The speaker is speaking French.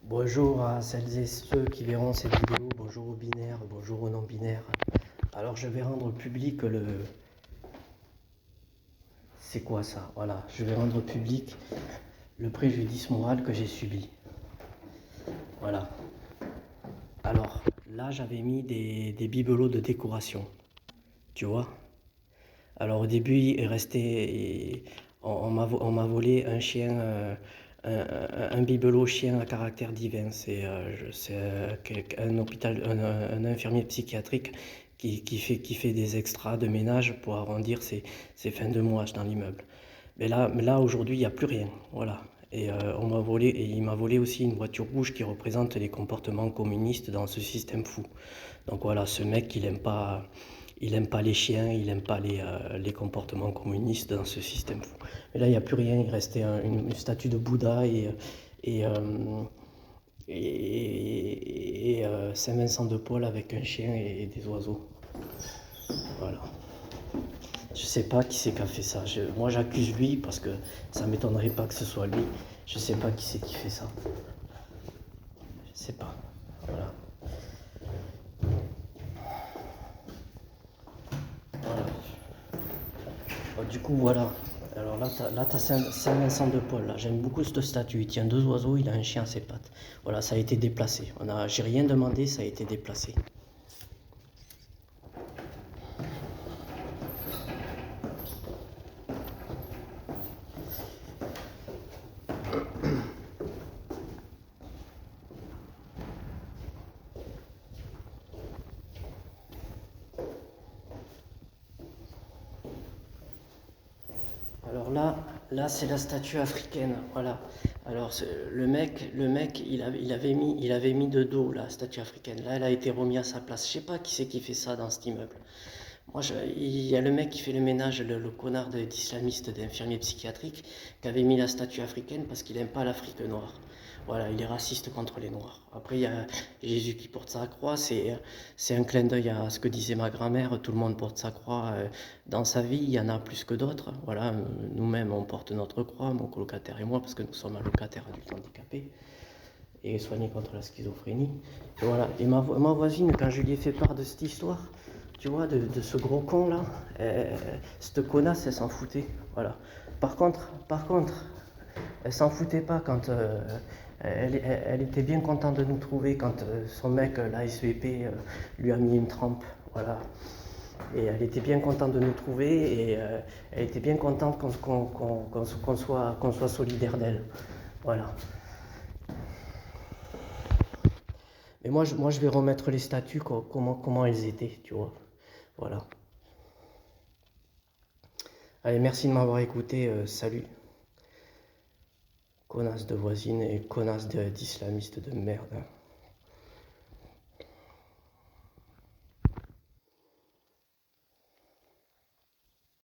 Bonjour à celles et ceux qui verront cette vidéo, bonjour aux binaires, bonjour aux non-binaires. Alors je vais rendre public le... C'est quoi ça? Voilà, je vais rendre public le préjudice moral que j'ai subi. Voilà. Alors, là j'avais mis des bibelots de décoration, tu vois. Alors au début, il restait... On m'a volé un chien... un bibelot chien à caractère divin, c'est un hôpital, un infirmier psychiatrique qui fait des extras de ménage pour arrondir ses fins de mois dans l'immeuble. Mais là aujourd'hui, il n'y a plus rien, voilà. Et il m'a volé aussi une voiture rouge qui représente les comportements communistes dans ce système fou. Donc voilà, ce mec, il aime pas les chiens, il aime pas les comportements communistes dans ce système fou. Mais là, il n'y a plus rien, il restait une statue de Bouddha et, Saint-Vincent de Paul avec un chien et des oiseaux. Voilà. Je sais pas qui c'est qui a fait ça. Moi, j'accuse lui parce que ça m'étonnerait pas que ce soit lui. Je sais pas qui c'est qui fait ça. Je sais pas. Voilà. Voilà. Bon, du coup, voilà. Alors là, t'as Saint-Vincent de Paul. J'aime beaucoup cette statue. Il tient deux oiseaux, il a un chien à ses pattes. Voilà, ça a été déplacé. J'ai rien demandé, ça a été déplacé. Alors là c'est la statue africaine, voilà. Alors le mec, il avait mis de dos la statue africaine. Là, elle a été remise à sa place. Je sais pas qui c'est qui fait ça dans cet immeuble. Il y a le mec qui fait le ménage, le connard d'islamiste, d'infirmier psychiatrique, qui avait mis la statue africaine parce qu'il n'aime pas l'Afrique noire. Voilà, il est raciste contre les Noirs. Après, il y a Jésus qui porte sa croix, c'est un clin d'œil à ce que disait ma grand-mère, tout le monde porte sa croix dans sa vie, il y en a plus que d'autres. Voilà, nous-mêmes, on porte notre croix, mon colocataire et moi, parce que nous sommes allocataires adultes handicapés et soignés contre la schizophrénie. Et voilà, et ma voisine, quand je lui ai fait part de cette histoire, tu vois, de ce gros con là, cette connasse, elle s'en foutait. Voilà. Par contre, elle s'en foutait pas quand elle était bien contente de nous trouver quand son mec, la SVP, lui a mis une trempe. Voilà. Et elle était bien contente de nous trouver et elle était bien contente qu'on soit solidaire d'elle. Voilà. Mais moi, je vais remettre les statuts comment elles étaient, tu vois. Voilà. Allez, merci de m'avoir écouté. Salut. Connasse de voisine et connasse d'islamistes de merde.